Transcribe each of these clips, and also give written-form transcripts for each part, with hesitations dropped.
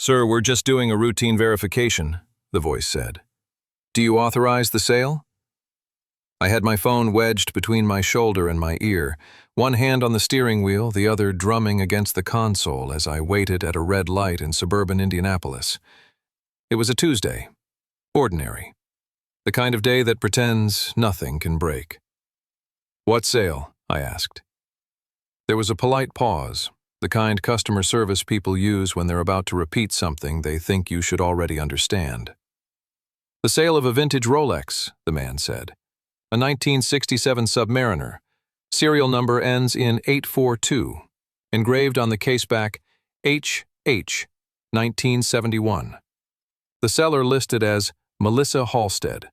"Sir, we're just doing a routine verification," the voice said. "Do you authorize the sale?" I had my phone wedged between my shoulder and my ear, one hand on the steering wheel, the other drumming against the console as I waited at a red light in suburban Indianapolis. It was a Tuesday. Ordinary. The kind of day that pretends nothing can break. "What sale?" I asked. There was a polite pause, the kind customer service people use when they're about to repeat something they think you should already understand. "The sale of a vintage Rolex," the man said. "A 1967 Submariner. Serial number ends in 842. Engraved on the caseback, H.H. 1971. The seller listed as Melissa Halstead.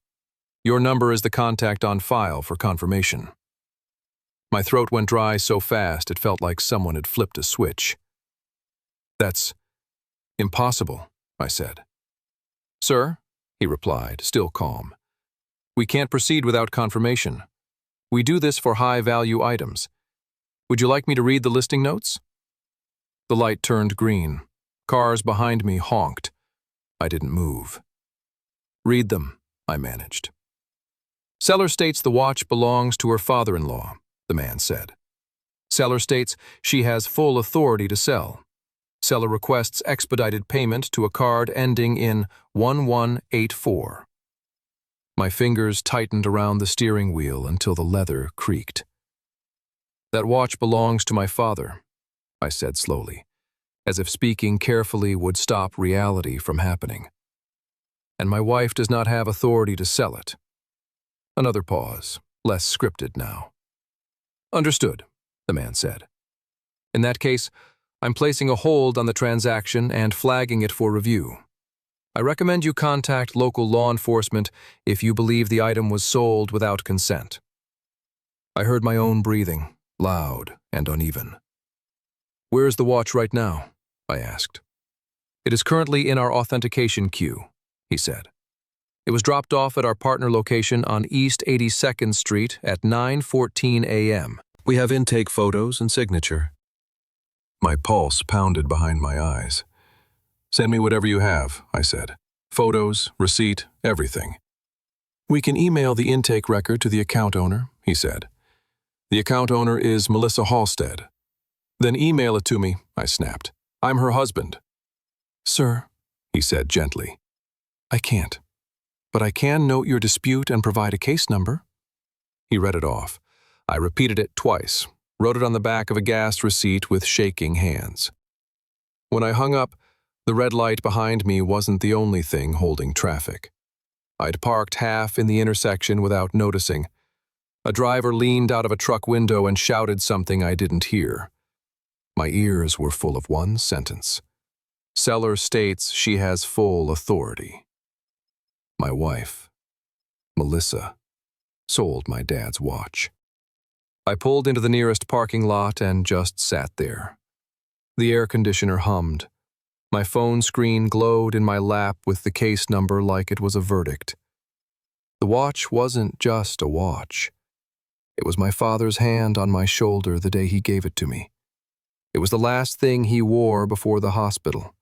Your number is the contact on file for confirmation." My throat went dry so fast it felt like someone had flipped a switch. "That's impossible," I said. "Sir," he replied, still calm, "we can't proceed without confirmation. We do this for high-value items. Would you like me to read the listing notes?" The light turned green. Cars behind me honked. I didn't move. "Read them," I managed. "Seller states the watch belongs to her father-in-law," the man said. "Seller states she has full authority to sell. Seller requests expedited payment to a card ending in 1184. My fingers tightened around the steering wheel until the leather creaked. "That watch belongs to my father," I said slowly, as if speaking carefully would stop reality from happening. "And my wife does not have authority to sell it." Another pause, less scripted now. "Understood," the man said. "In that case, I'm placing a hold on the transaction and flagging it for review. I recommend you contact local law enforcement if you believe the item was sold without consent." I heard my own breathing, loud and uneven. "Where is the watch right now?" I asked. "It is currently in our authentication queue," he said. "It was dropped off at our partner location on East 82nd Street at 9:14 a.m. We have intake photos and signature." My pulse pounded behind my eyes. "Send me whatever you have," I said. "Photos, receipt, everything." "We can email the intake record to the account owner," he said. "The account owner is Melissa Halstead." "Then email it to me," I snapped. "I'm her husband." "Sir," he said gently, "I can't. But I can note your dispute and provide a case number." He read it off. I repeated it twice, wrote it on the back of a gas receipt with shaking hands. When I hung up, the red light behind me wasn't the only thing holding traffic. I'd parked half in the intersection without noticing. A driver leaned out of a truck window and shouted something I didn't hear. My ears were full of one sentence. "Seller states she has full authority." My wife, Melissa, sold my dad's watch. I pulled into the nearest parking lot and just sat there. The air conditioner hummed. My phone screen glowed in my lap with the case number like it was a verdict. The watch wasn't just a watch. It was my father's hand on my shoulder the day he gave it to me. It was the last thing he wore before the hospital.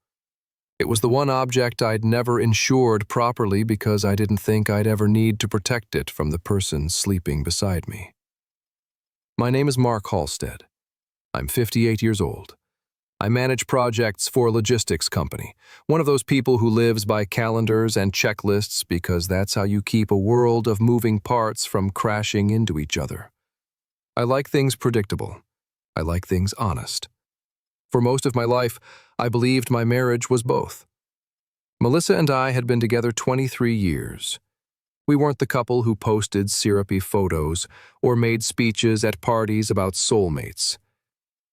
It was the one object I'd never insured properly because I didn't think I'd ever need to protect it from the person sleeping beside me. My name is Mark Halstead. I'm 58 years old. I manage projects for a logistics company, one of those people who lives by calendars and checklists because that's how you keep a world of moving parts from crashing into each other. I like things predictable. I like things honest. For most of my life, I believed my marriage was both. Melissa and I had been together 23 years. We weren't the couple who posted syrupy photos or made speeches at parties about soulmates.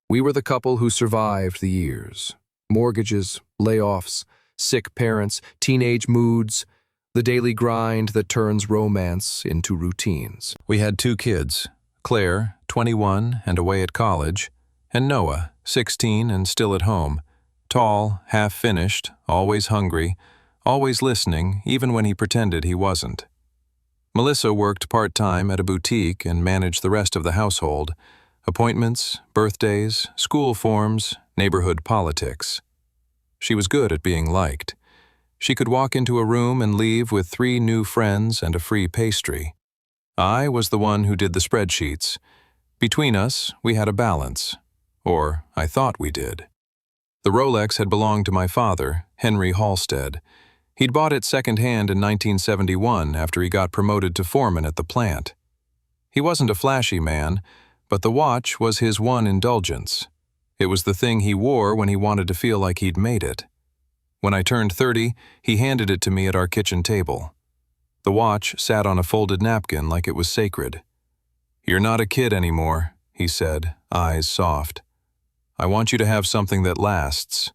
We were the couple who survived the years. Mortgages, layoffs, sick parents, teenage moods, the daily grind that turns romance into routines. We had 2 kids, Claire, 21 and away at college, and Noah, 16 and still at home, tall, half-finished, always hungry, always listening even when he pretended he wasn't. Melissa worked part-time at a boutique and managed the rest of the household, appointments, birthdays, school forms, neighborhood politics. She was good at being liked. She could walk into a room and leave with 3 new friends and a free pastry. I was the one who did the spreadsheets. Between us, we had a balance. Or I thought we did. The Rolex had belonged to my father, Henry Halstead. He'd bought it second-hand in 1971 after he got promoted to foreman at the plant. He wasn't a flashy man, but the watch was his one indulgence. It was the thing he wore when he wanted to feel like he'd made it. When I turned 30, he handed it to me at our kitchen table. The watch sat on a folded napkin like it was sacred. "You're not a kid anymore," he said, eyes soft. "I want you to have something that lasts."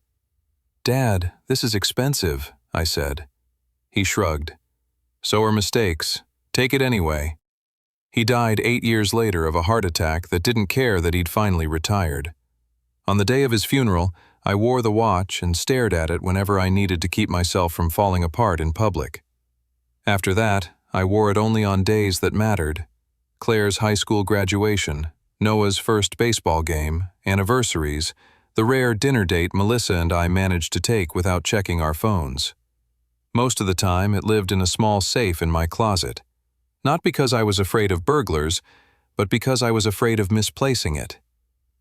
"Dad, this is expensive," I said. He shrugged. "So are mistakes. Take it anyway." He died 8 years later of a heart attack that didn't care that he'd finally retired. On the day of his funeral, I wore the watch and stared at it whenever I needed to keep myself from falling apart in public. After that, I wore it only on days that mattered. Claire's high school graduation, Noah's first baseball game, anniversaries, the rare dinner date Melissa and I managed to take without checking our phones. Most of the time, it lived in a small safe in my closet. Not because I was afraid of burglars, but because I was afraid of misplacing it.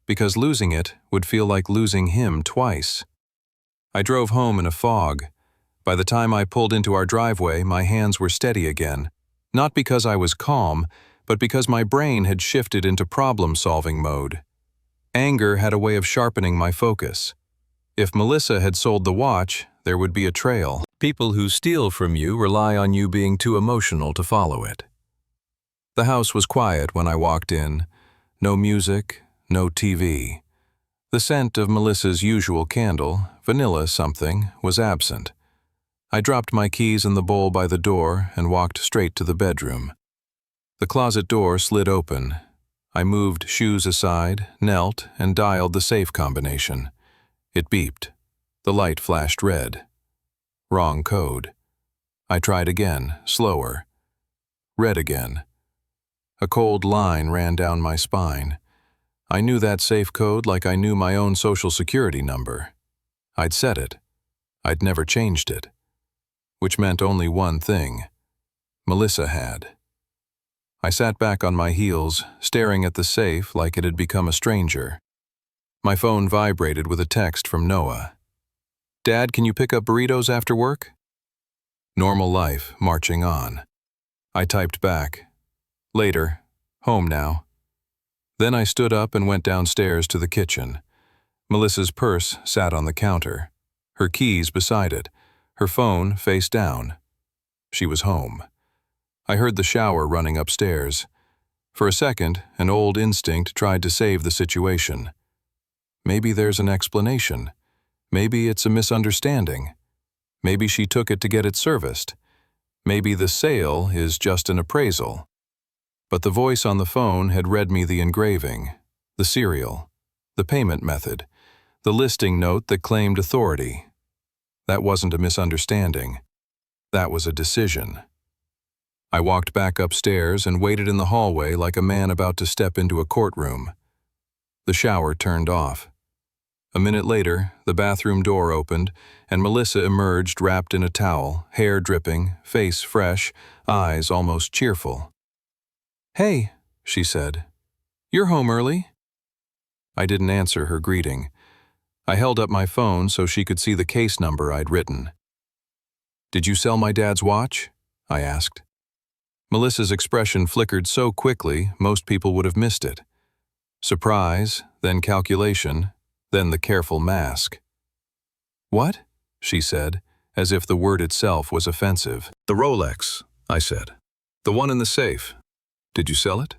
Because losing it would feel like losing him twice. I drove home in a fog. By the time I pulled into our driveway, my hands were steady again. Not because I was calm, but because my brain had shifted into problem-solving mode. Anger had a way of sharpening my focus. If Melissa had sold the watch, there would be a trail. People who steal from you rely on you being too emotional to follow it. The house was quiet when I walked in. No music, no TV. The scent of Melissa's usual candle, vanilla something, was absent. I dropped my keys in the bowl by the door and walked straight to the bedroom. The closet door slid open. I moved shoes aside, knelt, and dialed the safe combination. It beeped. The light flashed red. Wrong code. I tried again, slower. Red again. A cold line ran down my spine. I knew that safe code like I knew my own social security number. I'd set it. I'd never changed it. Which meant only one thing. Melissa had. I sat back on my heels, staring at the safe like it had become a stranger. My phone vibrated with a text from Noah. "Dad, can you pick up burritos after work?" Normal life, marching on. I typed back. "Later. Home now." Then I stood up and went downstairs to the kitchen. Melissa's purse sat on the counter, her keys beside it, her phone face down. She was home. I heard the shower running upstairs. For a second, an old instinct tried to save the situation. Maybe there's an explanation. Maybe it's a misunderstanding. Maybe she took it to get it serviced. Maybe the sale is just an appraisal. But the voice on the phone had read me the engraving, the serial, the payment method, the listing note that claimed authority. That wasn't a misunderstanding. That was a decision. I walked back upstairs and waited in the hallway like a man about to step into a courtroom. The shower turned off. A minute later, the bathroom door opened, and Melissa emerged wrapped in a towel, hair dripping, face fresh, eyes almost cheerful. "Hey," she said. "You're home early." I didn't answer her greeting. I held up my phone so she could see the case number I'd written. "Did you sell my dad's watch?" I asked. Melissa's expression flickered so quickly, most people would have missed it. Surprise, then calculation, then the careful mask. "What?" she said, as if the word itself was offensive. "The Rolex," I said. "The one in the safe. Did you sell it?"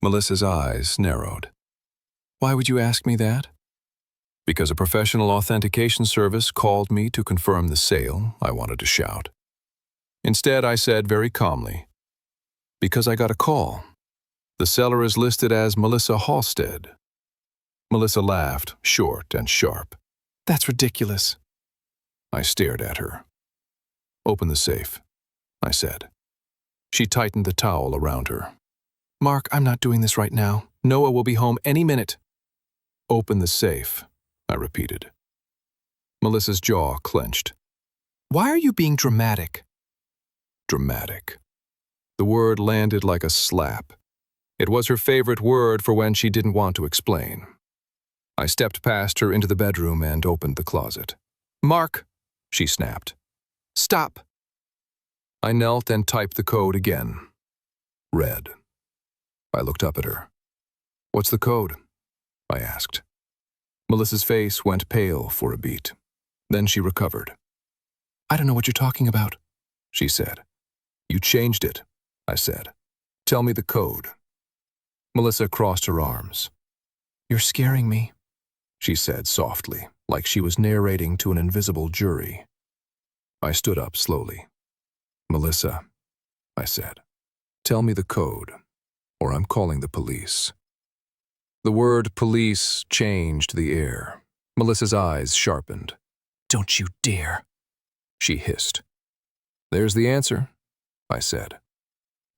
Melissa's eyes narrowed. "Why would you ask me that?" "Because a professional authentication service called me to confirm the sale," I wanted to shout. Instead, I said very calmly, "Because I got a call. The seller is listed as Melissa Halstead." Melissa laughed, short and sharp. "That's ridiculous." I stared at her. "Open the safe," I said. She tightened the towel around her. "Mark, I'm not doing this right now. Noah will be home any minute." "Open the safe," I repeated. Melissa's jaw clenched. Why are you being dramatic? Dramatic. The word landed like a slap. It was her favorite word for when she didn't want to explain. I stepped past her into the bedroom and opened the closet. Mark, She snapped. stop. I knelt and typed the code again. Red. I looked up at her. What's the code? I asked. Melissa's face went pale for a beat. Then she recovered. I don't know what you're talking about. She said. You changed it, I said. Tell me the code. Melissa crossed her arms. You're scaring me. She said softly, like she was narrating to an invisible jury. I stood up slowly. Melissa, I said, tell me the code, or I'm calling the police. The word police changed the air. Melissa's eyes sharpened. Don't you dare. She hissed. There's the answer, I said.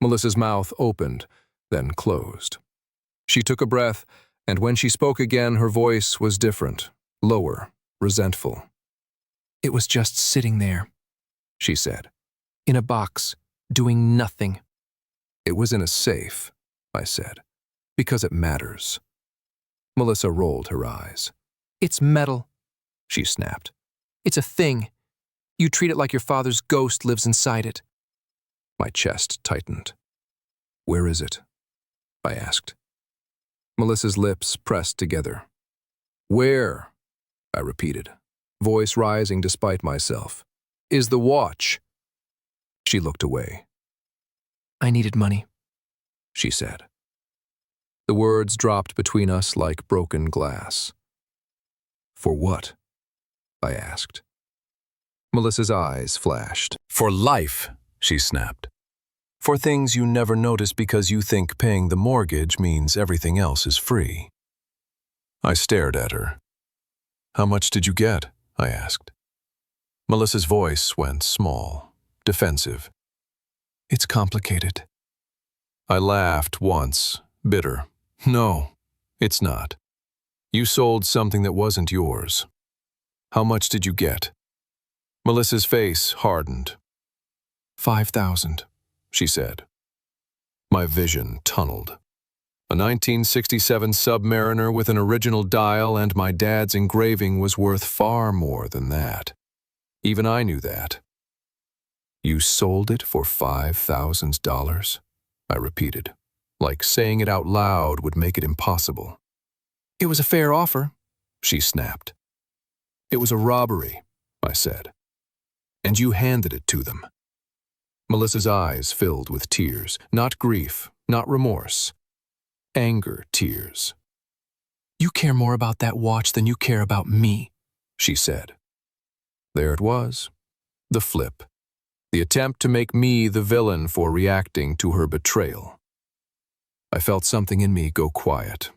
Melissa's mouth opened, then closed. She took a breath, and when she spoke again, her voice was different, lower, resentful. It was just sitting there, She said. in a box, doing nothing. It was in a safe, I said, because it matters. Melissa rolled her eyes. It's metal. She snapped. It's a thing. You treat it like your father's ghost lives inside it. My chest tightened. Where is it? I asked. Melissa's lips pressed together. Where? I repeated, voice rising despite myself. Is the watch? She looked away. I needed money. She said. The words dropped between us like broken glass. For what? I asked. Melissa's eyes flashed. For life, she snapped. For things you never notice because you think paying the mortgage means everything else is free. I stared at her. How much did you get? I asked. Melissa's voice went small, defensive. It's complicated. I laughed once, bitter. No, it's not. You sold something that wasn't yours. How much did you get? Melissa's face hardened. 5,000, she said. My vision tunneled. A 1967 Submariner with an original dial and my dad's engraving was worth far more than that. Even I knew that. You sold it for $5,000? I repeated, like saying it out loud would make it impossible. It was a fair offer, She snapped. It was a robbery, I said. And you handed it to them. Melissa's eyes filled with tears, not grief, not remorse. Anger tears. You care more about that watch than you care about me, She said. There it was, the flip, the attempt to make me the villain for reacting to her betrayal. I felt something in me go quiet.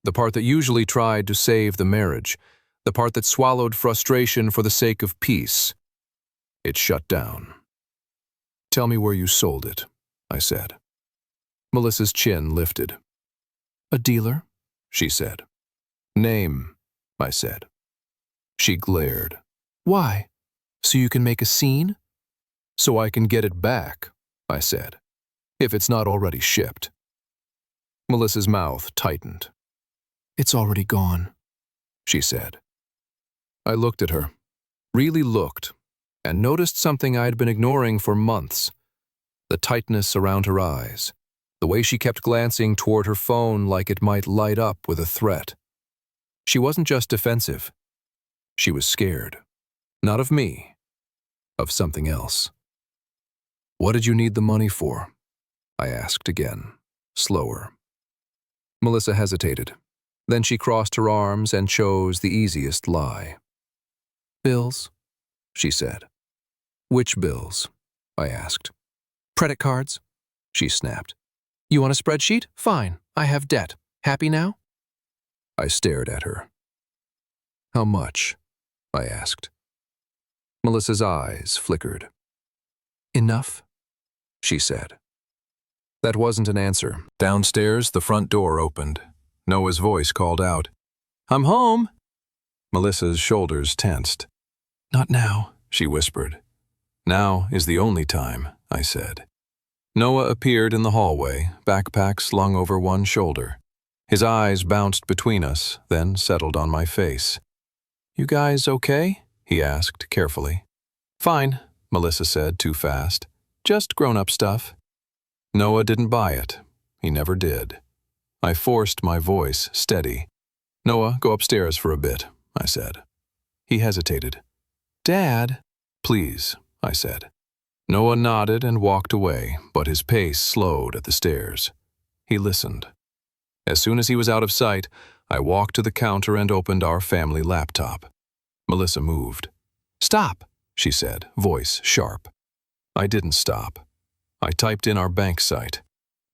The part that usually tried to save the marriage, the part that swallowed frustration for the sake of peace. It shut down. Tell me where you sold it, I said. Melissa's chin lifted. A dealer? She said. Name, I said. She glared. Why? So you can make a scene? So I can get it back, I said, if it's not already shipped. Melissa's mouth tightened. It's already gone, She said. I looked at her, really looked, and noticed something I had been ignoring for months. The tightness around her eyes, the way she kept glancing toward her phone like it might light up with a threat. She wasn't just defensive. She was scared. Not of me, of something else. What did you need the money for? I asked again, slower. Melissa hesitated. Then she crossed her arms and chose the easiest lie. Bills? She said. Which bills? I asked. Credit cards? She snapped. You want a spreadsheet? Fine, I have debt. Happy now? I stared at her. How much? I asked. Melissa's eyes flickered. Enough? She said. That wasn't an answer. Downstairs, the front door opened. Noah's voice called out, I'm home! Melissa's shoulders tensed. Not now. she whispered. Now is the only time, I said. Noah appeared in the hallway, backpack slung over one shoulder. His eyes bounced between us, then settled on my face. You guys okay? He asked carefully. Fine, Melissa said too fast. Just grown-up stuff. Noah didn't buy it. He never did. I forced my voice steady. Noah, go upstairs for a bit, I said. He hesitated. Dad? Please, I said. Noah nodded and walked away, but his pace slowed at the stairs. He listened. As soon as he was out of sight, I walked to the counter and opened our family laptop. Melissa moved. Stop, she said, voice sharp. I didn't stop. I typed in our bank site.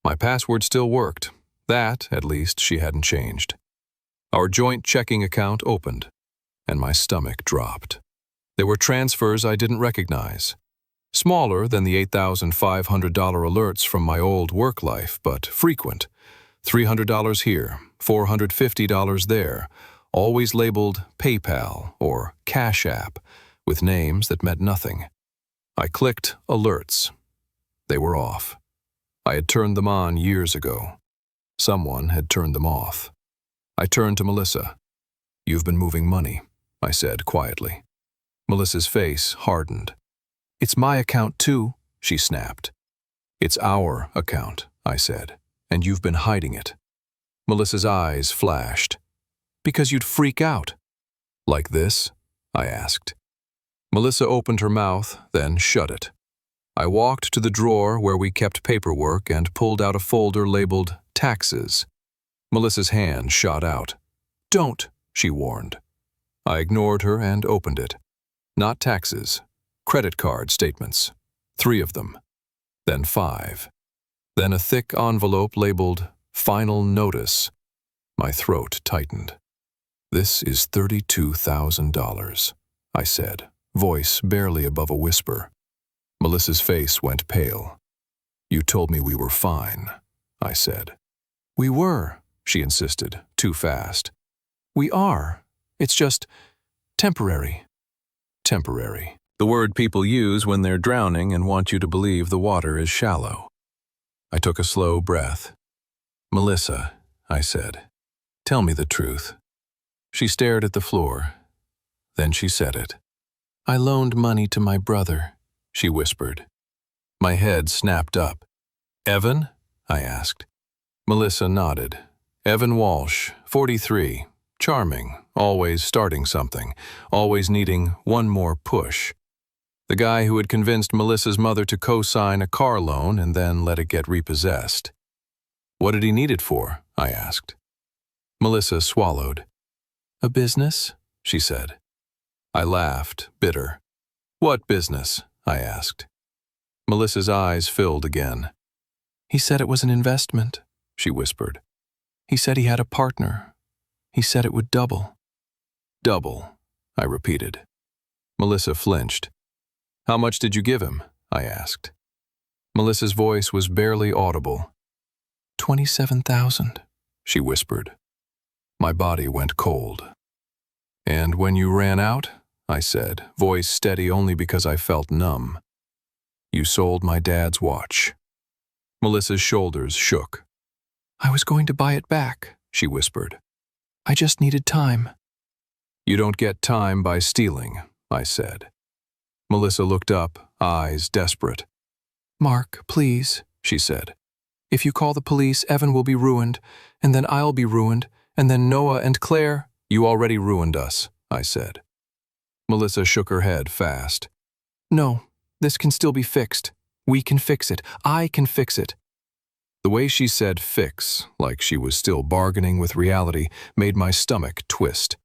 My password still worked. That, at least, she hadn't changed. Our joint checking account opened, and my stomach dropped. There were transfers I didn't recognize. Smaller than the $8,500 alerts from my old work life, but frequent. $300 here, $450 there, always labeled PayPal or Cash App, with names that meant nothing. I clicked alerts. They were off. I had turned them on years ago. Someone had turned them off. I turned to Melissa. You've been moving money, I said quietly. Melissa's face hardened. It's my account too, she snapped. It's our account, I said, and you've been hiding it. Melissa's eyes flashed. Because you'd freak out. Like this? I asked. Melissa opened her mouth, then shut it. I walked to the drawer where we kept paperwork and pulled out a folder labeled Taxes. Melissa's hand shot out. Don't, she warned. I ignored her and opened it. Not taxes. Credit card statements. 3 of them. Then 5. Then a thick envelope labeled Final Notice. My throat tightened. This is $32,000, I said, voice barely above a whisper. Melissa's face went pale. You told me we were fine, I said. We were, she insisted, too fast. We are. It's just temporary. Temporary. The word people use when they're drowning and want you to believe the water is shallow. I took a slow breath. Melissa, I said, tell me the truth. She stared at the floor. Then she said it. I loaned money to my brother, she whispered. My head snapped up. Evan? I asked. Melissa nodded. Evan Walsh, 43, charming, always starting something, always needing one more push. The guy who had convinced Melissa's mother to co-sign a car loan and then let it get repossessed. What did he need it for? I asked. Melissa swallowed. A business? She said. I laughed, bitter. What business? I asked. Melissa's eyes filled again. He said it was an investment, she whispered. He said he had a partner. He said it would double. Double, I repeated. Melissa flinched. How much did you give him? I asked. Melissa's voice was barely audible. 27,000, she whispered. My body went cold. And when you ran out? I said, voice steady only because I felt numb. You sold my dad's watch. Melissa's shoulders shook. I was going to buy it back, she whispered. I just needed time. You don't get time by stealing, I said. Melissa looked up, eyes desperate. Mark, please, she said. If you call the police, Evan will be ruined, and then I'll be ruined, and then Noah and Claire. You already ruined us, I said. Melissa shook her head fast. No, this can still be fixed. We can fix it. I can fix it. The way she said fix, like she was still bargaining with reality, made my stomach twist.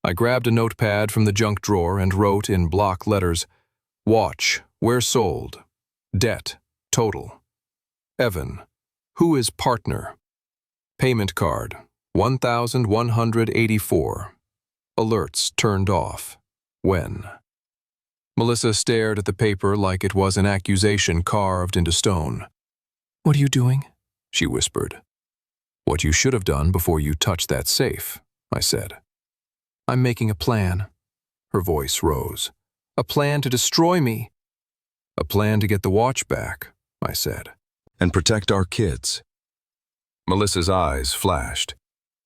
I grabbed a notepad from the junk drawer and wrote in block letters, Watch, where sold, debt, total. Evan, who is partner? Payment card, 1,184. Alerts turned off. When? Melissa stared at the paper like it was an accusation carved into stone. What are you doing? She whispered. What you should have done before you touched that safe, I said. I'm making a plan. Her voice rose. A plan to destroy me. A plan to get the watch back, I said, and protect our kids. Melissa's eyes flashed.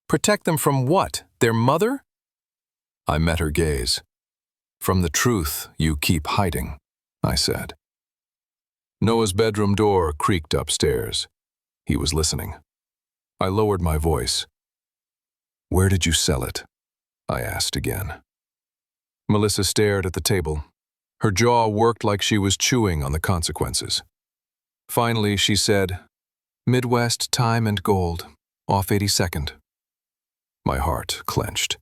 Protect them from what? Their mother? I met her gaze. From the truth you keep hiding, I said. Noah's bedroom door creaked upstairs. He was listening. I lowered my voice. Where did you sell it? I asked again. Melissa stared at the table. Her jaw worked like she was chewing on the consequences. Finally, she said, Midwest Time and Gold, off 82nd. My heart clenched.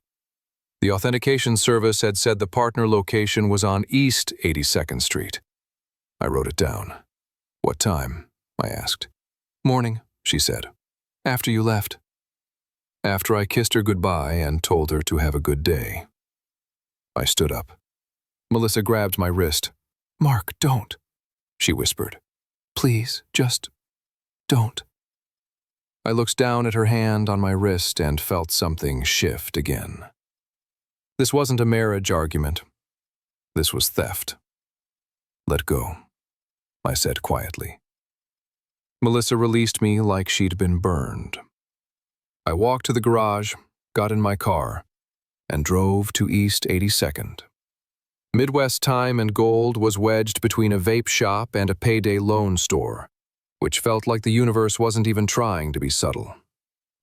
The authentication service had said the partner location was on East 82nd Street. I wrote it down. What time? I asked. Morning, she said. after you left. After I kissed her goodbye and told her to have a good day. I stood up. Melissa grabbed my wrist. Mark, don't. She whispered. Please, just don't. I looked down at her hand on my wrist and felt something shift again. This wasn't a marriage argument. This was theft. Let go, I said quietly. Melissa released me like she'd been burned. I walked to the garage, got in my car, and drove to East 82nd. Midwest Time and Gold was wedged between a vape shop and a payday loan store, which felt like the universe wasn't even trying to be subtle.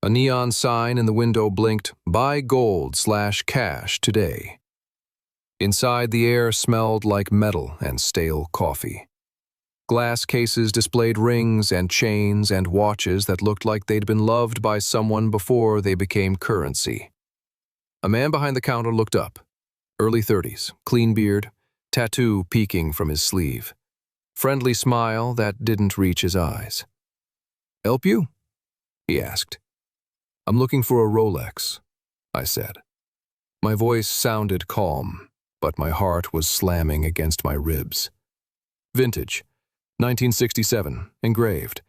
A neon sign in the window blinked, "Buy gold/cash today." Inside, the air smelled like metal and stale coffee. Glass cases displayed rings and chains and watches that looked like they'd been loved by someone before they became currency. A man behind the counter looked up. Early 30s, clean beard, tattoo peeking from his sleeve. Friendly smile that didn't reach his eyes. "Help you?" he asked. "I'm looking for a Rolex," I said. My voice sounded calm, but my heart was slamming against my ribs. "Vintage, 1967, engraved.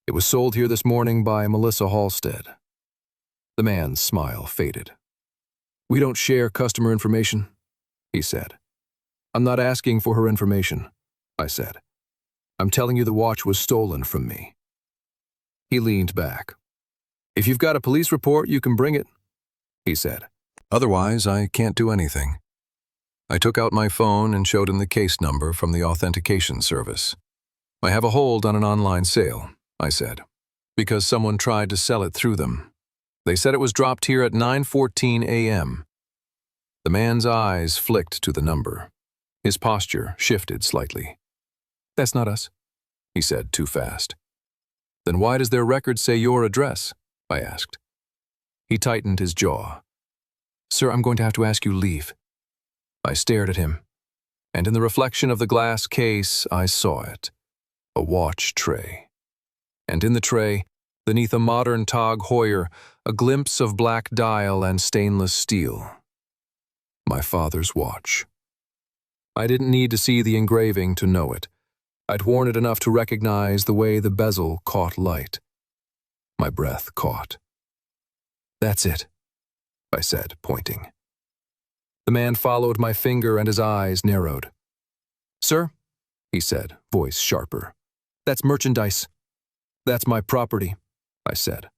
It was sold here this morning by Melissa Halstead." The man's smile faded. "We don't share customer information," he said. "I'm not asking for her information," I said. "I'm telling you the watch was stolen from me." He leaned back. "If you've got a police report, you can bring it," he said. "Otherwise, I can't do anything." I took out my phone and showed him the case number from the authentication service. "I have a hold on an online sale," I said, "because someone tried to sell it through them. They said it was dropped here at 9:14 a.m. The man's eyes flicked to the number. His posture shifted slightly. "That's not us," he said too fast. "Then why does their record say your address?" I asked. He tightened his jaw. "Sir, I'm going to have to ask you to leave." I stared at him, and in the reflection of the glass case, I saw it. A watch tray. And in the tray, beneath a modern Tag Heuer, a glimpse of black dial and stainless steel. My father's watch. I didn't need to see the engraving to know it. I'd worn it enough to recognize the way the bezel caught light. My breath caught. "That's it," I said, pointing. The man followed my finger and his eyes narrowed. "Sir," he said, voice sharper, "that's merchandise." "That's my property," I said.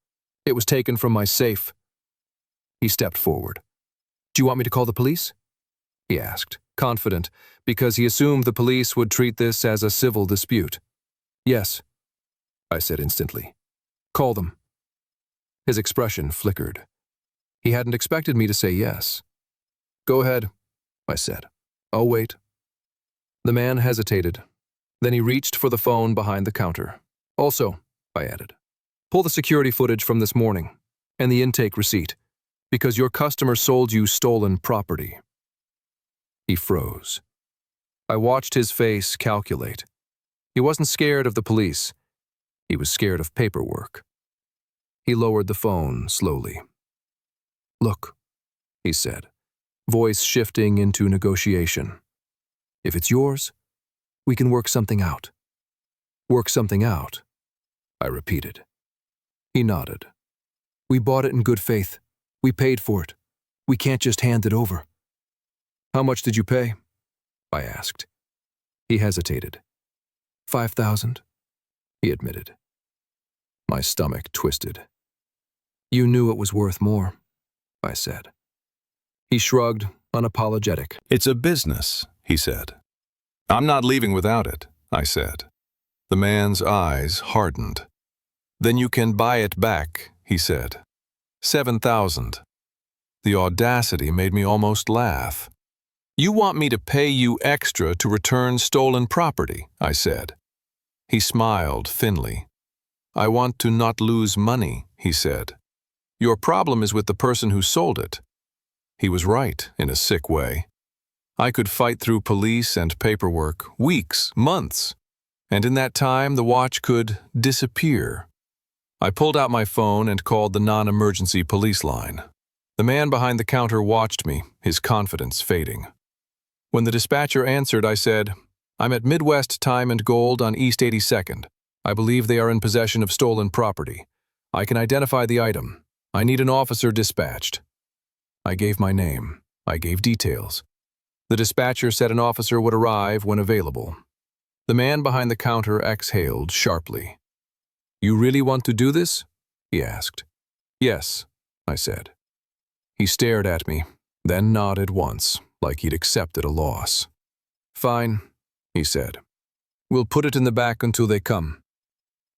"It was taken from my safe." He stepped forward. "Do you want me to call the police?" he asked, confident, because he assumed the police would treat this as a civil dispute. "Yes," I said instantly. "Call them." His expression flickered. He hadn't expected me to say yes. "Go ahead," I said. "I'll wait." The man hesitated. Then he reached for the phone behind the counter. "Also," I added, "pull the security footage from this morning and the intake receipt, because your customer sold you stolen property." He froze. I watched his face calculate. He wasn't scared of the police. He was scared of paperwork. He lowered the phone slowly. "Look," he said, voice shifting into negotiation. "If it's yours, we can work something out." "Work something out," I repeated. He nodded. "We bought it in good faith. We paid for it. We can't just hand it over." "How much did you pay?" I asked. He hesitated. 5,000, he admitted. My stomach twisted. You knew it was worth more, I said. He shrugged, unapologetic. It's a business, he said. I'm not leaving without it, I said. The man's eyes hardened. Then you can buy it back, he said. 7,000. The audacity made me almost laugh. You want me to pay you extra to return stolen property, I said. He smiled thinly. I want to not lose money, he said. Your problem is with the person who sold it. He was right, in a sick way. I could fight through police and paperwork, weeks, months, and in that time the watch could disappear. I pulled out my phone and called the non-emergency police line. The man behind the counter watched me, his confidence fading. When the dispatcher answered, I said, I'm at Midwest Time and Gold on East 82nd. I believe they are in possession of stolen property. I can identify the item. I need an officer dispatched. I gave my name. I gave details. The dispatcher said an officer would arrive when available. The man behind the counter exhaled sharply. You really want to do this? He asked. Yes, I said. He stared at me, then nodded once, like he'd accepted a loss. Fine, he said. We'll put it in the back until they come.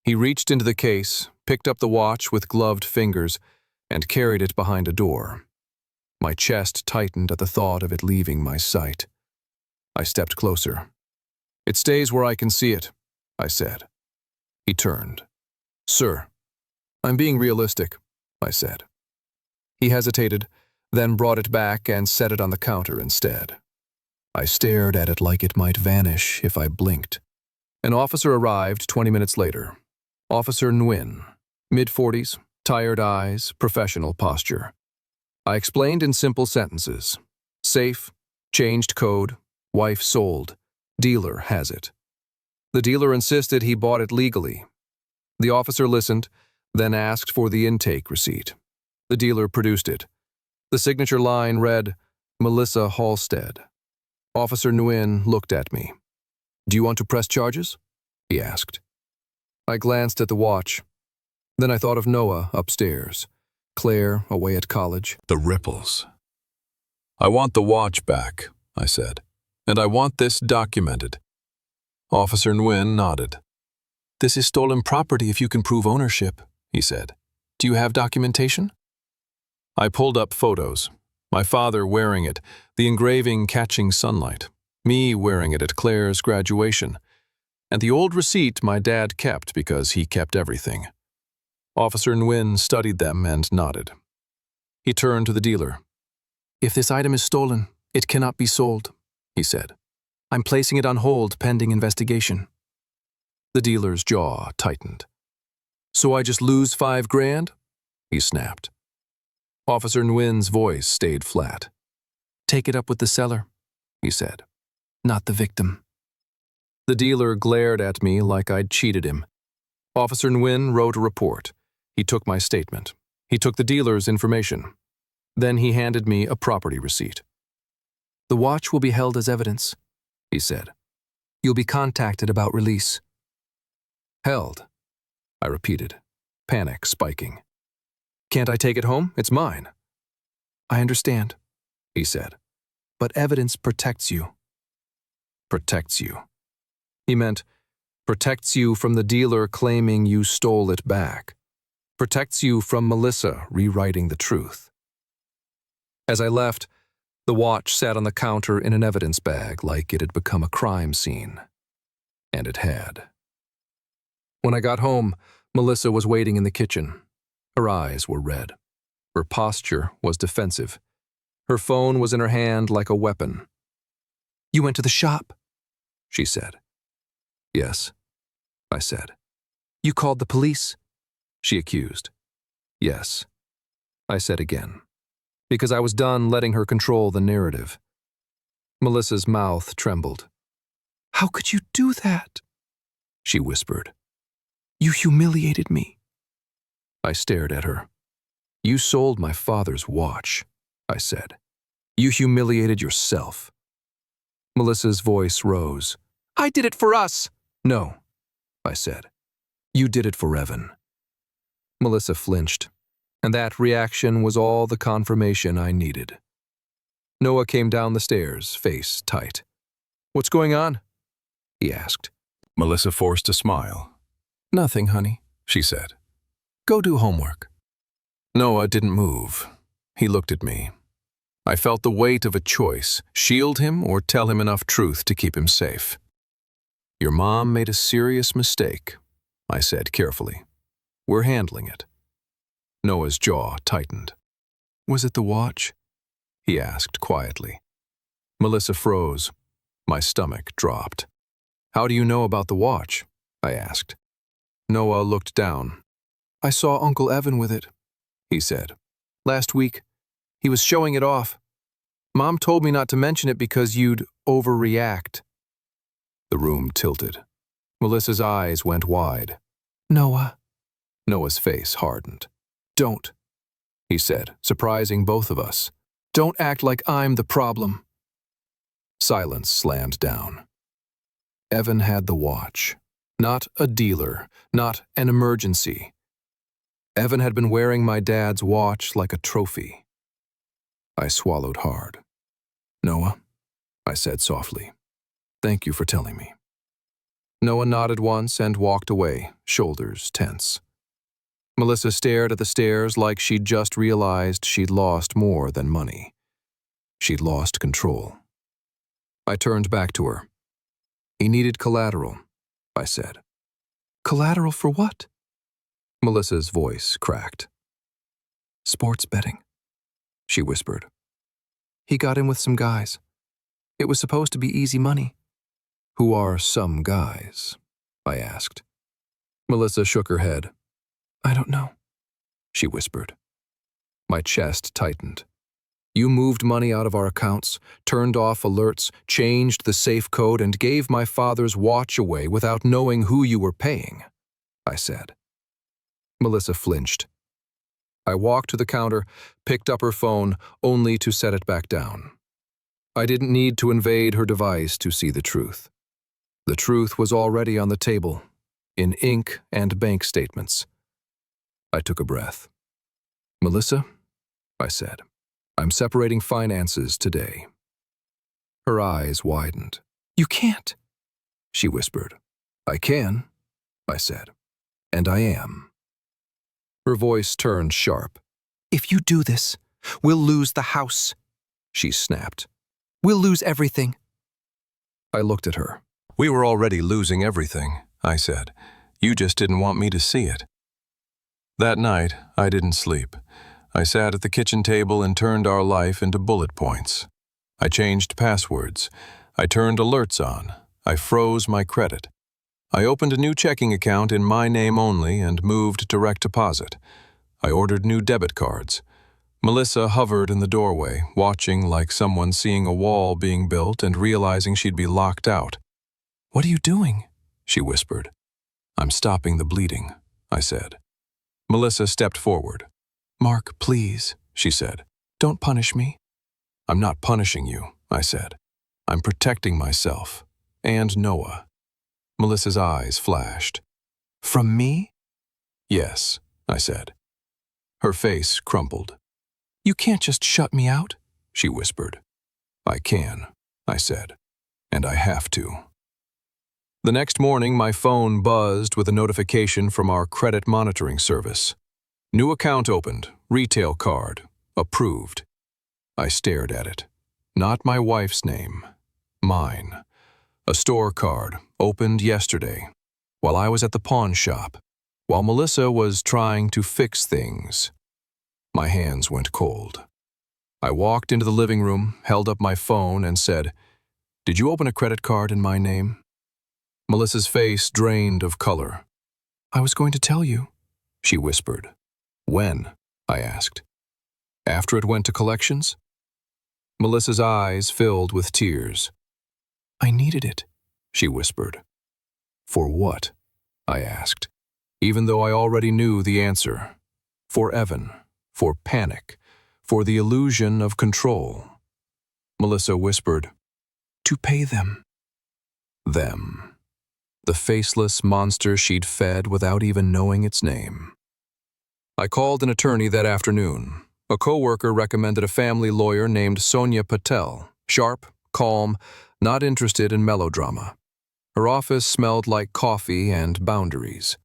He reached into the case, picked up the watch with gloved fingers, and carried it behind a door. My chest tightened at the thought of it leaving my sight. I stepped closer. It stays where I can see it, I said. He turned. Sir, I'm being realistic, I said. He hesitated, then brought it back and set it on the counter instead. I stared at it like it might vanish if I blinked. An officer arrived 20 minutes later. Officer Nguyen, mid-40s, tired eyes, professional posture. I explained in simple sentences. Safe, changed code, wife sold, dealer has it. The dealer insisted he bought it legally. The officer listened, then asked for the intake receipt. The dealer produced it. The signature line read, Melissa Halstead. Officer Nguyen looked at me. Do you want to press charges? He asked. I glanced at the watch. Then I thought of Noah upstairs, Claire away at college. The ripples. I want the watch back, I said, and I want this documented. Officer Nguyen nodded. This is stolen property if you can prove ownership, he said. Do you have documentation? I pulled up photos. My father wearing it, the engraving catching sunlight, me wearing it at Claire's graduation, and the old receipt my dad kept because he kept everything. Officer Nguyen studied them and nodded. He turned to the dealer. If this item is stolen, it cannot be sold, he said. I'm placing it on hold pending investigation. The dealer's jaw tightened. So I just lose $5,000? He snapped. Officer Nguyen's voice stayed flat. Take it up with the seller, he said, not the victim. The dealer glared at me like I'd cheated him. Officer Nguyen wrote a report. He took my statement. He took the dealer's information. Then he handed me a property receipt. The watch will be held as evidence, he said. You'll be contacted about release. Held, I repeated, panic spiking. Can't I take it home? It's mine. I understand, he said, but evidence protects you. Protects you. He meant protects you from the dealer claiming you stole it back. Protects you from Melissa rewriting the truth. As I left, the watch sat on the counter in an evidence bag like it had become a crime scene. And it had. When I got home, Melissa was waiting in the kitchen. Her eyes were red. Her posture was defensive. Her phone was in her hand like a weapon. You went to the shop, she said. Yes, I said. You called the police? She accused. Yes, I said again, because I was done letting her control the narrative. Melissa's mouth trembled. How could you do that? She whispered. You humiliated me. I stared at her. You sold my father's watch, I said. You humiliated yourself. Melissa's voice rose. I did it for us. No, I said. You did it for Evan. Melissa flinched, and that reaction was all the confirmation I needed. Noah came down the stairs, face tight. What's going on? He asked. Melissa forced a smile. Nothing, honey, she said. Go do homework. Noah didn't move. He looked at me. I felt the weight of a choice, shield him or tell him enough truth to keep him safe. Your mom made a serious mistake, I said carefully. We're handling it. Noah's jaw tightened. Was it the watch? He asked quietly. Melissa froze. My stomach dropped. How do you know about the watch? I asked. Noah looked down. I saw Uncle Evan with it, he said. Last week. He was showing it off. Mom told me not to mention it because you'd overreact. The room tilted. Melissa's eyes went wide. Noah. Noah's face hardened. Don't, he said, surprising both of us. Don't act like I'm the problem. Silence slammed down. Evan had the watch. Not a dealer, not an emergency. Evan had been wearing my dad's watch like a trophy. I swallowed hard. Noah, I said softly, thank you for telling me. Noah nodded once and walked away, shoulders tense. Melissa stared at the stairs like she'd just realized she'd lost more than money. She'd lost control. I turned back to her. He needed collateral, I said. Collateral for what? Melissa's voice cracked. Sports betting, she whispered. He got in with some guys. It was supposed to be easy money. Who are some guys? I asked. Melissa shook her head. I don't know, she whispered. My chest tightened. You moved money out of our accounts, turned off alerts, changed the safe code, and gave my father's watch away without knowing who you were paying, I said. Melissa flinched. I walked to the counter, picked up her phone, only to set it back down. I didn't need to invade her device to see the truth. The truth was already on the table, in ink and bank statements. I took a breath. Melissa, I said, I'm separating finances today. Her eyes widened. You can't, she whispered. I can, I said, and I am. Her voice turned sharp. If you do this, we'll lose the house, she snapped. We'll lose everything. I looked at her. We were already losing everything, I said. You just didn't want me to see it. That night, I didn't sleep. I sat at the kitchen table and turned our life into bullet points. I changed passwords. I turned alerts on. I froze my credit. I opened a new checking account in my name only and moved direct deposit. I ordered new debit cards. Melissa hovered in the doorway, watching like someone seeing a wall being built and realizing she'd be locked out. What are you doing? She whispered. I'm stopping the bleeding, I said. Melissa stepped forward. Mark, please, she said. Don't punish me. I'm not punishing you, I said. I'm protecting myself. And Noah. Melissa's eyes flashed. From me? Yes, I said. Her face crumpled. You can't just shut me out, she whispered. I can, I said, and I have to. The next morning, my phone buzzed with a notification from our credit monitoring service. New account opened, retail card, approved. I stared at it. Not my wife's name, mine. A store card, opened yesterday, while I was at the pawn shop, while Melissa was trying to fix things. My hands went cold. I walked into the living room, held up my phone, and said, Did you open a credit card in my name? Melissa's face drained of color. I was going to tell you, she whispered. When? I asked. After it went to collections? Melissa's eyes filled with tears. I needed it, she whispered. For what? I asked, even though I already knew the answer. For Evan, for panic, for the illusion of control. Melissa whispered, To pay them. Them. The faceless monster she'd fed without even knowing its name. I called an attorney that afternoon. A coworker recommended a family lawyer named Sonia Patel, sharp, calm, not interested in melodrama. Her office smelled like coffee and boundaries.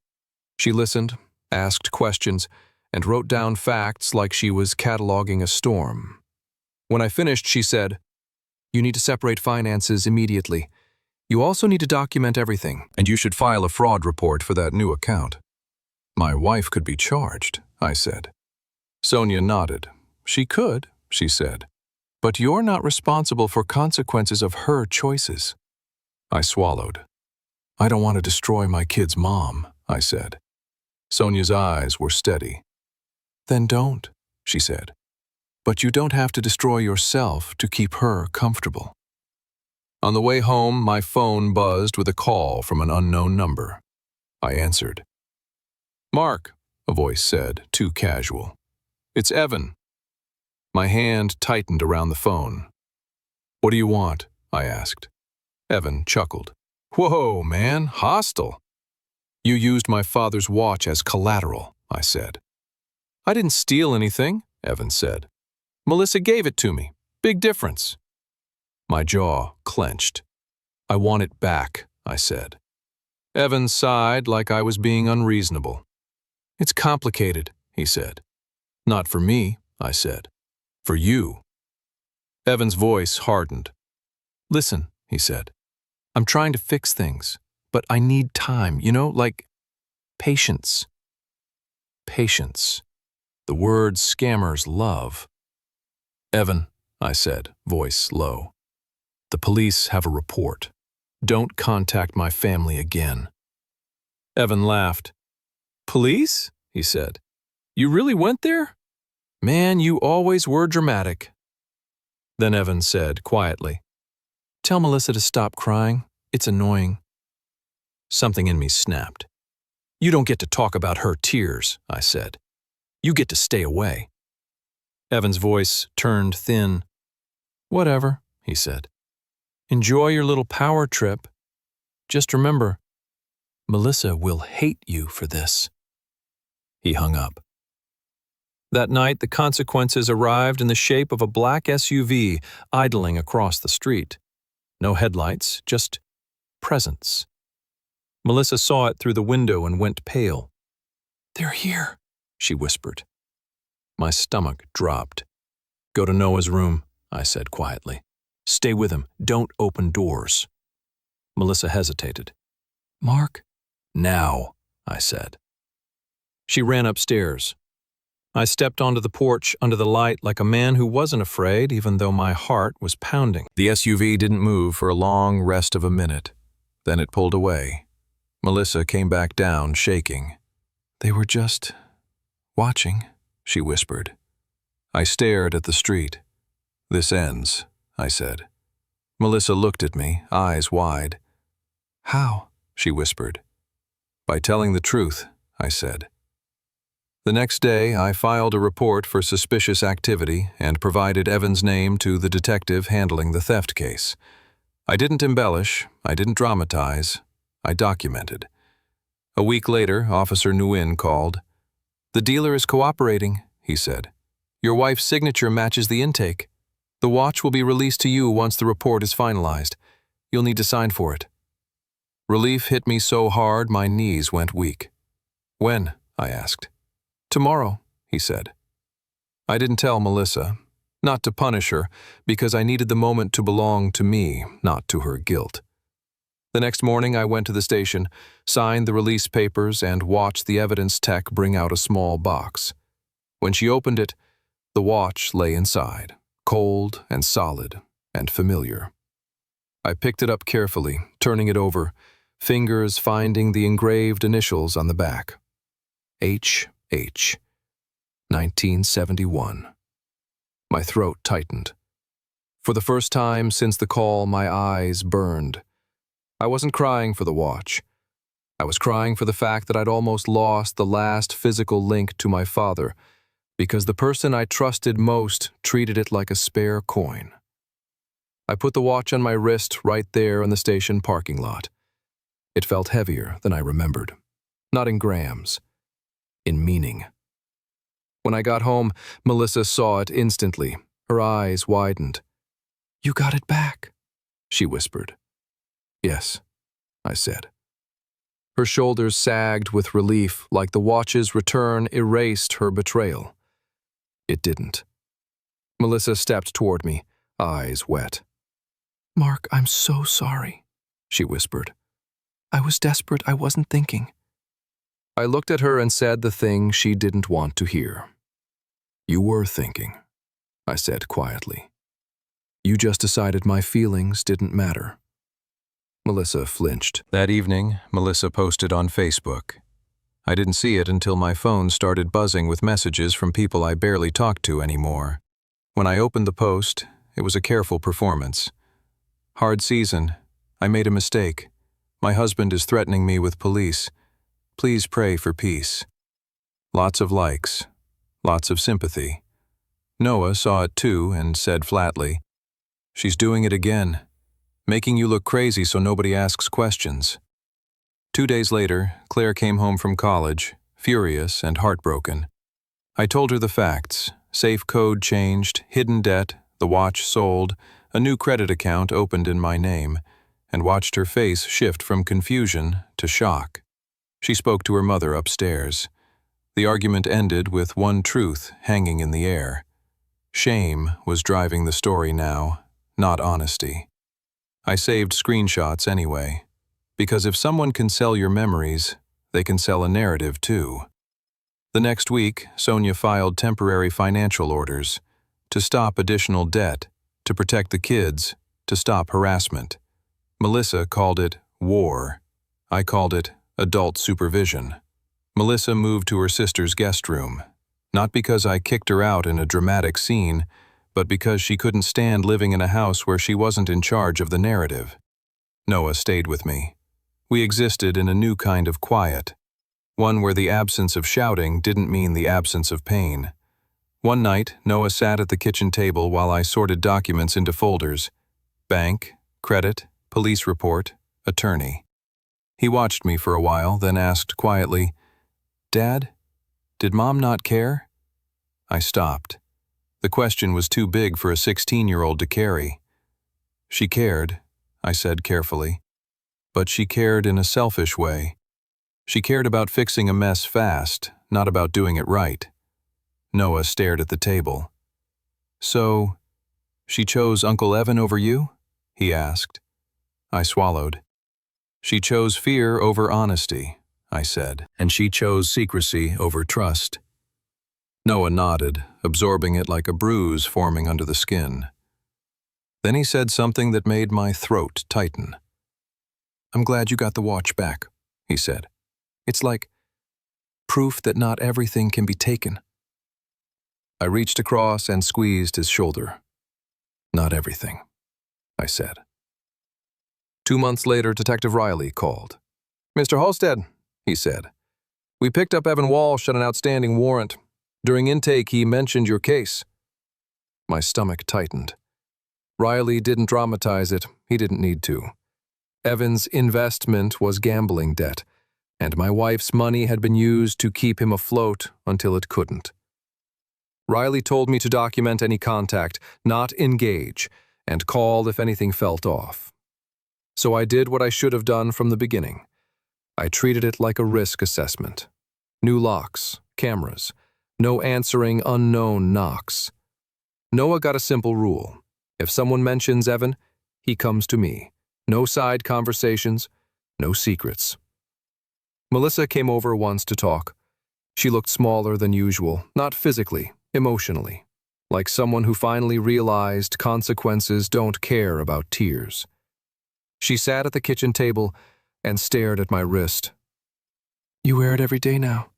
She listened, asked questions, and wrote down facts like she was cataloging a storm. When I finished, she said, "You need to separate finances immediately. You also need to document everything, and you should file a fraud report for that new account." "My wife could be charged," I said. Sonia nodded. "She could," she said, "but you're not responsible for consequences of her choices." I swallowed. "I don't want to destroy my kid's mom," I said. Sonia's eyes were steady. "Then don't," she said. "But you don't have to destroy yourself to keep her comfortable." On the way home, my phone buzzed with a call from an unknown number. I answered. "Mark," a voice said, too casual. "It's Evan." My hand tightened around the phone. "What do you want?" I asked. Evan chuckled. "Whoa, man, hostile." "You used my father's watch as collateral," I said. "I didn't steal anything," Evan said. "Melissa gave it to me. Big difference." My jaw clenched. "I want it back," I said. Evan sighed like I was being unreasonable. "It's complicated," he said. "Not for me," I said. "For you." Evan's voice hardened. "Listen," he said. "I'm trying to fix things, but I need time, like patience." Patience. The word scammers love. "Evan," I said, voice low. "The police have a report. Don't contact my family again." Evan laughed. "Police?" he said. "You really went there? Man, you always were dramatic." Then Evan said quietly, "Tell Melissa to stop crying. It's annoying." Something in me snapped. "You don't get to talk about her tears," I said. "You get to stay away." Evan's voice turned thin. "Whatever," he said. "Enjoy your little power trip. Just remember, Melissa will hate you for this." He hung up. That night, the consequences arrived in the shape of a black SUV idling across the street. No headlights, just presence. Melissa saw it through the window and went pale. "They're here," she whispered. My stomach dropped. "Go to Noah's room," I said quietly. "Stay with him. Don't open doors." Melissa hesitated. "Mark?" "Now," I said. She ran upstairs. I stepped onto the porch under the light like a man who wasn't afraid, even though my heart was pounding. The SUV didn't move for a long rest of a minute. Then it pulled away. Melissa came back down, shaking. "They were just watching," she whispered. I stared at the street. "This ends," I said. Melissa looked at me, eyes wide. "How?" she whispered. "By telling the truth," I said. The next day, I filed a report for suspicious activity and provided Evan's name to the detective handling the theft case. I didn't embellish, I didn't dramatize, I documented. A week later, Officer Nguyen called. "The dealer is cooperating," he said. "Your wife's signature matches the intake. The watch will be released to you once the report is finalized. You'll need to sign for it." Relief hit me so hard my knees went weak. "When?" I asked. "Tomorrow," he said. I didn't tell Melissa, not to punish her, because I needed the moment to belong to me, not to her guilt. The next morning I went to the station, signed the release papers, and watched the evidence tech bring out a small box. When she opened it, the watch lay inside, cold and solid and familiar. I picked it up carefully, turning it over, fingers finding the engraved initials on the back. H. 1971. My throat tightened. For the first time since the call, my eyes burned. I wasn't crying for the watch. I was crying for the fact that I'd almost lost the last physical link to my father, because the person I trusted most treated it like a spare coin. I put the watch on my wrist right there in the station parking lot. It felt heavier than I remembered. Not in grams, in meaning. When I got home, Melissa saw it instantly. Her eyes widened. "You got it back," she whispered. "Yes," I said. Her shoulders sagged with relief, like the watch's return erased her betrayal. It didn't. Melissa stepped toward me, eyes wet. "Mark, I'm so sorry," she whispered. "I was desperate, I wasn't thinking." I looked at her and said the thing she didn't want to hear. "You were thinking," I said quietly. "You just decided my feelings didn't matter." Melissa flinched. That evening, Melissa posted on Facebook. I didn't see it until my phone started buzzing with messages from people I barely talked to anymore. When I opened the post, it was a careful performance. "Hard season. I made a mistake. My husband is threatening me with police. Please pray for peace." Lots of likes. Lots of sympathy. Noah saw it too and said flatly, "She's doing it again. Making you look crazy so nobody asks questions." 2 days later, Claire came home from college, furious and heartbroken. I told her the facts: safe code changed, hidden debt, the watch sold, a new credit account opened in my name, and watched her face shift from confusion to shock. She spoke to her mother upstairs. The argument ended with one truth hanging in the air. Shame was driving the story now, not honesty. I saved screenshots anyway, because if someone can sell your memories, they can sell a narrative too. The next week, Sonia filed temporary financial orders to stop additional debt, to protect the kids, to stop harassment. Melissa called it war. I called it adult supervision. Melissa moved to her sister's guest room, not because I kicked her out in a dramatic scene, but because she couldn't stand living in a house where she wasn't in charge of the narrative. Noah stayed with me. We existed in a new kind of quiet, one where the absence of shouting didn't mean the absence of pain. One night, Noah sat at the kitchen table while I sorted documents into folders: bank, credit, police report, attorney. He watched me for a while, then asked quietly, "Dad, did Mom not care?" I stopped. The question was too big for a 16-year-old to carry. "She cared," I said carefully. "But she cared in a selfish way. She cared about fixing a mess fast, not about doing it right." Noah stared at the table. "So, she chose Uncle Evan over you?" he asked. I swallowed. "She chose fear over honesty," I said, "and she chose secrecy over trust." Noah nodded, absorbing it like a bruise forming under the skin. Then he said something that made my throat tighten. "I'm glad you got the watch back," he said. "It's like proof that not everything can be taken." I reached across and squeezed his shoulder. "Not everything," I said. 2 months later, Detective Riley called. "Mr. Halstead," he said, "we picked up Evan Walsh on an outstanding warrant. During intake, he mentioned your case." My stomach tightened. Riley didn't dramatize it. He didn't need to. Evan's investment was gambling debt, and my wife's money had been used to keep him afloat until it couldn't. Riley told me to document any contact, not engage, and call if anything felt off. So I did what I should have done from the beginning. I treated it like a risk assessment. New locks, cameras, no answering unknown knocks. Noah got a simple rule. If someone mentions Evan, he comes to me. No side conversations, no secrets. Melissa came over once to talk. She looked smaller than usual, not physically, emotionally, like someone who finally realized consequences don't care about tears. She sat at the kitchen table and stared at my wrist. "You wear it every day now?"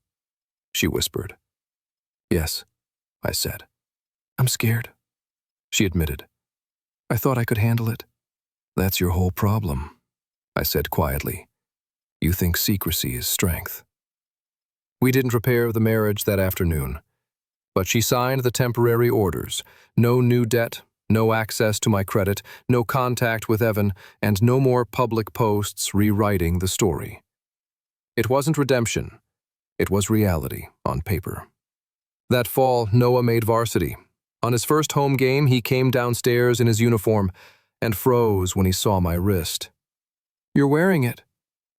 she whispered. "Yes," I said. "I'm scared," she admitted. "I thought I could handle it." "That's your whole problem," I said quietly. "You think secrecy is strength." We didn't repair the marriage that afternoon, but she signed the temporary orders. No new debt, No access to my credit, no contact with Evan, and no more public posts rewriting the story. It wasn't redemption. It was reality on paper. That fall, Noah made varsity. On his first home game, he came downstairs in his uniform and froze when he saw my wrist. "You're wearing it,"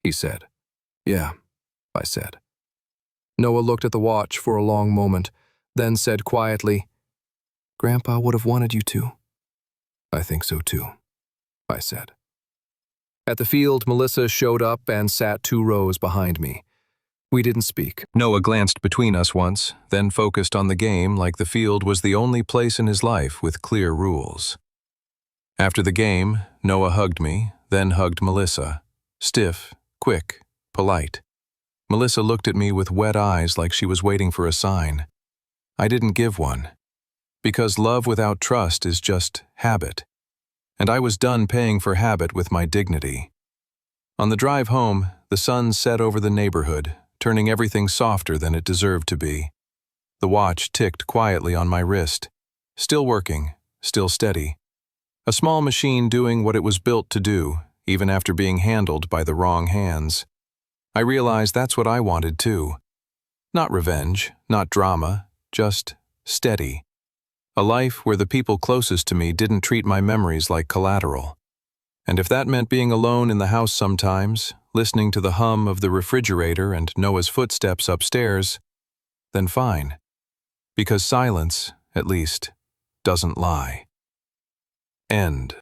he said. "Yeah," I said. Noah looked at the watch for a long moment, then said quietly, "Grandpa would have wanted you to." "I think so too," I said. At the field, Melissa showed up and sat 2 rows behind me. We didn't speak. Noah glanced between us once, then focused on the game like the field was the only place in his life with clear rules. After the game, Noah hugged me, then hugged Melissa. Stiff, quick, polite. Melissa looked at me with wet eyes like she was waiting for a sign. I didn't give one. Because love without trust is just habit. And I was done paying for habit with my dignity. On the drive home, the sun set over the neighborhood, turning everything softer than it deserved to be. The watch ticked quietly on my wrist. Still working, still steady. A small machine doing what it was built to do, even after being handled by the wrong hands. I realized that's what I wanted too. Not revenge, not drama, just steady. A life where the people closest to me didn't treat my memories like collateral. And if that meant being alone in the house sometimes, listening to the hum of the refrigerator and Noah's footsteps upstairs, then fine. Because silence, at least, doesn't lie. End.